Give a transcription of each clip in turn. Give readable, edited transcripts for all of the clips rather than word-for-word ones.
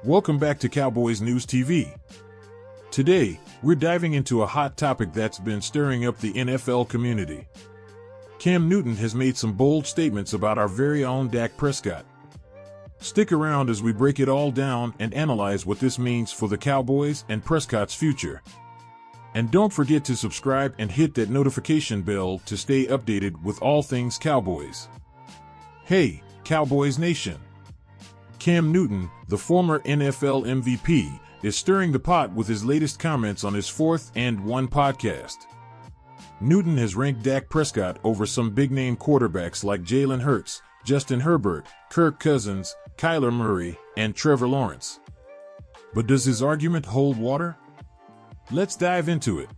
Welcome back to Cowboys News TV. Today, we're diving into a hot topic that's been stirring up the NFL community. Cam Newton has made some bold statements about our very own Dak Prescott. Stick around as we break it all down and analyze what this means for the Cowboys and Prescott's future. And don't forget to subscribe and hit that notification bell to stay updated with all things Cowboys. Hey, Cowboys Nation! Cam Newton, the former NFL MVP, is stirring the pot with his latest comments on his 4th and 1 podcast. Newton has ranked Dak Prescott over some big-name quarterbacks like Jalen Hurts, Justin Herbert, Kirk Cousins, Kyler Murray, and Trevor Lawrence. But does his argument hold water? Let's dive into it.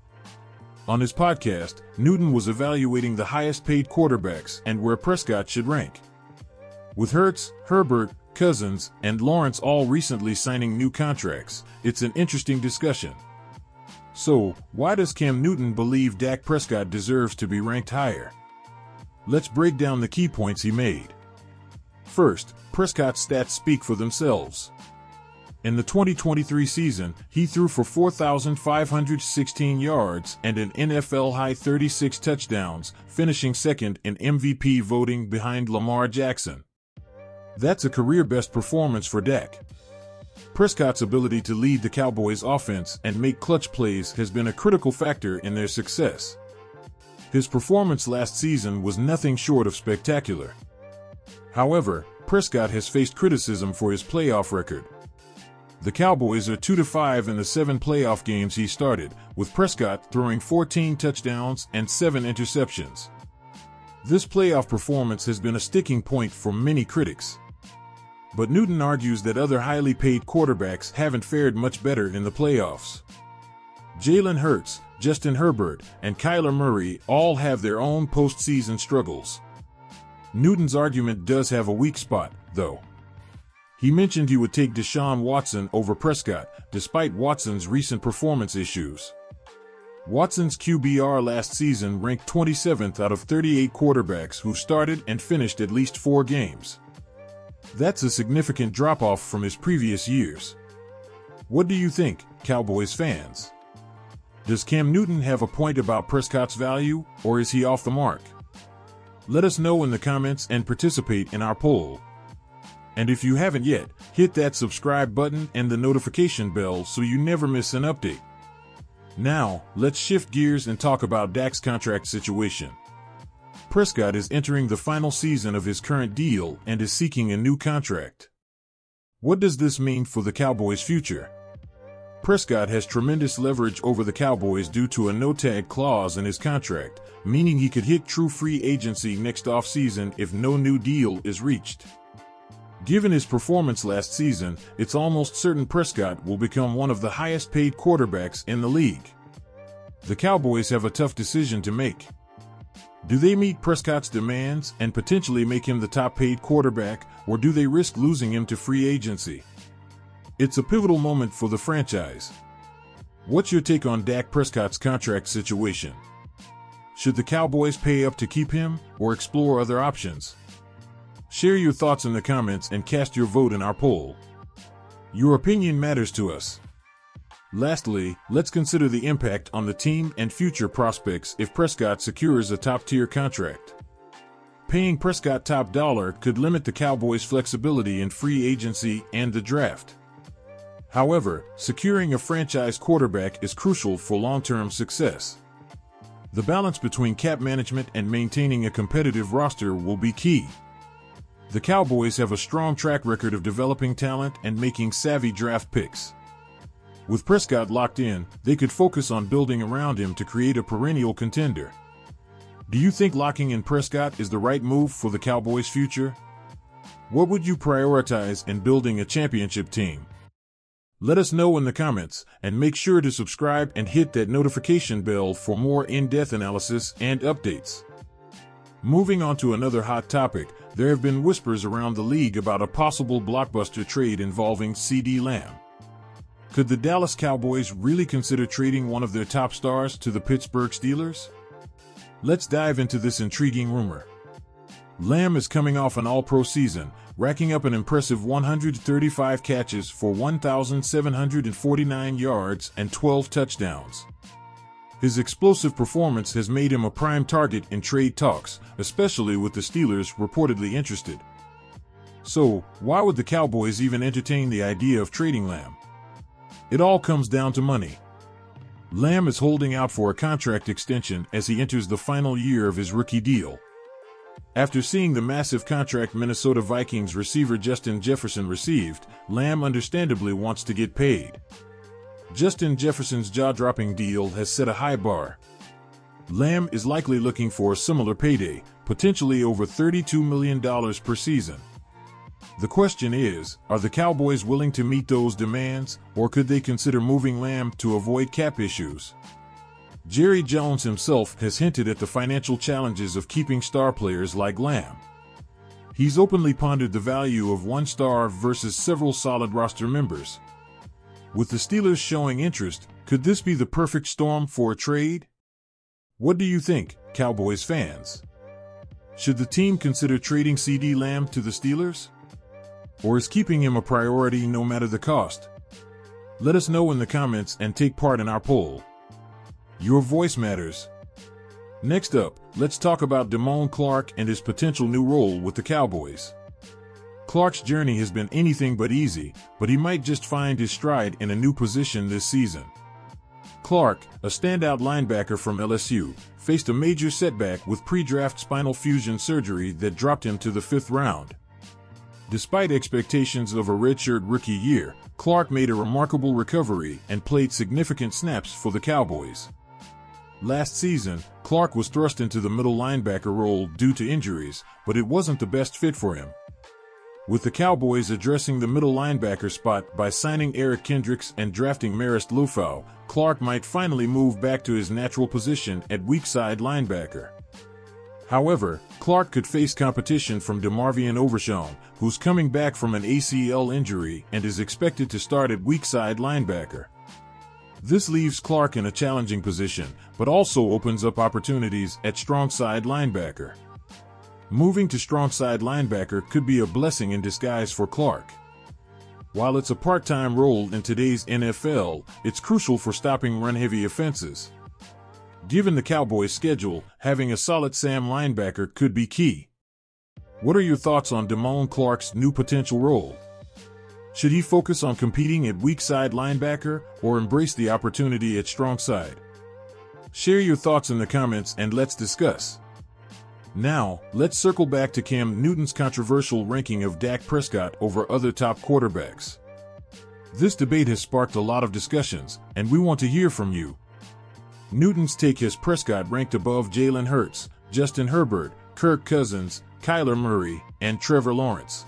On his podcast, Newton was evaluating the highest-paid quarterbacks and where Prescott should rank. With Hurts, Herbert, Cousins, and Lawrence all recently signing new contracts, it's an interesting discussion. So, why does Cam Newton believe Dak Prescott deserves to be ranked higher? Let's break down the key points he made. First, Prescott's stats speak for themselves. In the 2023 season, he threw for 4,516 yards and an NFL-high 36 touchdowns, finishing second in MVP voting behind Lamar Jackson. That's a career-best performance for Dak. Prescott's ability to lead the Cowboys' offense and make clutch plays has been a critical factor in their success. His performance last season was nothing short of spectacular. However, Prescott has faced criticism for his playoff record. The Cowboys are 2-5 in the 7 playoff games he started, with Prescott throwing 14 touchdowns and 7 interceptions. This playoff performance has been a sticking point for many critics. But Newton argues that other highly paid quarterbacks haven't fared much better in the playoffs. Jalen Hurts, Justin Herbert, and Kyler Murray all have their own postseason struggles. Newton's argument does have a weak spot, though. He mentioned he would take Deshaun Watson over Prescott, despite Watson's recent performance issues. Watson's QBR last season ranked 27th out of 38 quarterbacks who started and finished at least 4 games. That's a significant drop-off from his previous years. What do you think, Cowboys fans? Does Cam Newton have a point about Prescott's value, or is he off the mark? Let us know in the comments and participate in our poll. And if you haven't yet, hit that subscribe button and the notification bell so you never miss an update. Now, let's shift gears and talk about Dak's contract situation. Prescott is entering the final season of his current deal and is seeking a new contract. What does this mean for the Cowboys' future? Prescott has tremendous leverage over the Cowboys due to a no-tag clause in his contract, meaning he could hit true free agency next offseason if no new deal is reached. Given his performance last season, it's almost certain Prescott will become one of the highest-paid quarterbacks in the league. The Cowboys have a tough decision to make. Do they meet Prescott's demands and potentially make him the top-paid quarterback, or do they risk losing him to free agency? It's a pivotal moment for the franchise. What's your take on Dak Prescott's contract situation? Should the Cowboys pay up to keep him, or explore other options? Share your thoughts in the comments and cast your vote in our poll. Your opinion matters to us. Lastly, let's consider the impact on the team and future prospects if Prescott secures a top-tier contract. Paying Prescott top dollar could limit the Cowboys' flexibility in free agency and the draft. However, securing a franchise quarterback is crucial for long-term success. The balance between cap management and maintaining a competitive roster will be key. The Cowboys have a strong track record of developing talent and making savvy draft picks. With Prescott locked in, they could focus on building around him to create a perennial contender. Do you think locking in Prescott is the right move for the Cowboys' future? What would you prioritize in building a championship team? Let us know in the comments, and make sure to subscribe and hit that notification bell for more in-depth analysis and updates. Moving on to another hot topic, there have been whispers around the league about a possible blockbuster trade involving CeeDee Lamb. Could the Dallas Cowboys really consider trading one of their top stars to the Pittsburgh Steelers? Let's dive into this intriguing rumor. Lamb is coming off an All-Pro season, racking up an impressive 135 catches for 1,749 yards and 12 touchdowns. His explosive performance has made him a prime target in trade talks, especially with the Steelers reportedly interested. So, why would the Cowboys even entertain the idea of trading Lamb? It all comes down to money. Lamb is holding out for a contract extension as he enters the final year of his rookie deal. After seeing the massive contract Minnesota Vikings receiver Justin Jefferson received, Lamb understandably wants to get paid. Justin Jefferson's jaw-dropping deal has set a high bar. Lamb is likely looking for a similar payday, potentially over $32 million per season. The question is, are the Cowboys willing to meet those demands, or could they consider moving Lamb to avoid cap issues? Jerry Jones himself has hinted at the financial challenges of keeping star players like Lamb. He's openly pondered the value of one star versus several solid roster members. With the Steelers showing interest, could this be the perfect storm for a trade? What do you think, Cowboys fans? Should the team consider trading CeeDee Lamb to the Steelers? Or is keeping him a priority no matter the cost? Let us know in the comments and take part in our poll. Your voice matters. Next up, let's talk about Damone Clark and his potential new role with the Cowboys. Clark's journey has been anything but easy, but he might just find his stride in a new position this season. Clark, a standout linebacker from LSU, faced a major setback with pre-draft spinal fusion surgery that dropped him to the 5th round. Despite expectations of a redshirt rookie year, Clark made a remarkable recovery and played significant snaps for the Cowboys. Last season, Clark was thrust into the middle linebacker role due to injuries, but it wasn't the best fit for him. With the Cowboys addressing the middle linebacker spot by signing Eric Kendricks and drafting Marist Liufau, Clark might finally move back to his natural position at weak side linebacker. However, Clark could face competition from DeMarvion Overshown, who's coming back from an ACL injury and is expected to start at weak side linebacker. This leaves Clark in a challenging position, but also opens up opportunities at strong side linebacker. Moving to strong side linebacker could be a blessing in disguise for Clark. While it's a part-time role in today's NFL, it's crucial for stopping run-heavy offenses. Given the Cowboys' schedule, having a solid Sam linebacker could be key. What are your thoughts on Damone Clark's new potential role? Should he focus on competing at weak side linebacker or embrace the opportunity at strong side? Share your thoughts in the comments and let's discuss. Now, let's circle back to Cam Newton's controversial ranking of Dak Prescott over other top quarterbacks. This debate has sparked a lot of discussions, and we want to hear from you. Newton's take has Prescott ranked above Jalen Hurts, Justin Herbert, Kirk Cousins, Kyler Murray, and Trevor Lawrence.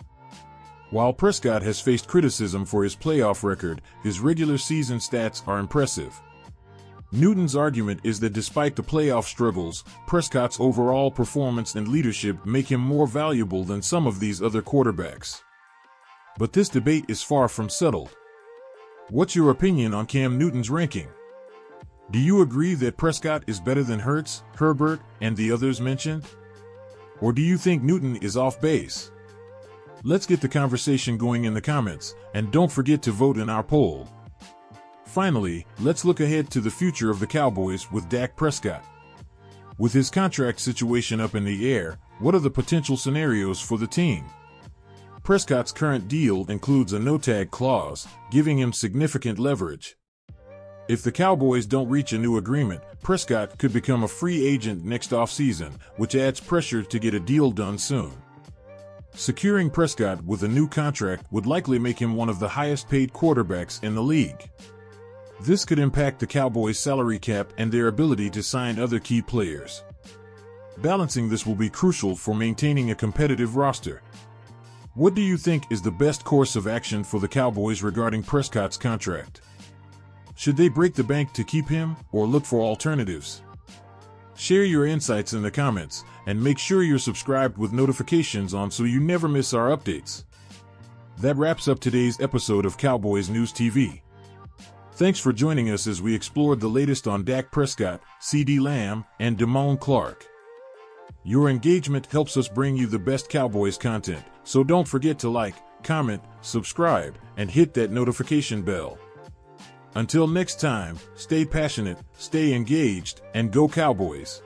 While Prescott has faced criticism for his playoff record, his regular season stats are impressive. Newton's argument is that despite the playoff struggles, Prescott's overall performance and leadership make him more valuable than some of these other quarterbacks. But this debate is far from settled. What's your opinion on Cam Newton's ranking? Do you agree that Prescott is better than Hurts, Herbert, and the others mentioned? Or do you think Newton is off base? Let's get the conversation going in the comments, and don't forget to vote in our poll. Finally, let's look ahead to the future of the Cowboys with Dak Prescott. With his contract situation up in the air, what are the potential scenarios for the team? Prescott's current deal includes a no-tag clause, giving him significant leverage. If the Cowboys don't reach a new agreement, Prescott could become a free agent next offseason, which adds pressure to get a deal done soon. Securing Prescott with a new contract would likely make him one of the highest-paid quarterbacks in the league. This could impact the Cowboys' salary cap and their ability to sign other key players. Balancing this will be crucial for maintaining a competitive roster. What do you think is the best course of action for the Cowboys regarding Prescott's contract? Should they break the bank to keep him, or look for alternatives? Share your insights in the comments, and make sure you're subscribed with notifications on so you never miss our updates. That wraps up today's episode of Cowboys News TV. Thanks for joining us as we explored the latest on Dak Prescott, CeeDee Lamb, and Damone Clark. Your engagement helps us bring you the best Cowboys content, so don't forget to like, comment, subscribe, and hit that notification bell. Until next time, stay passionate, stay engaged, and go Cowboys!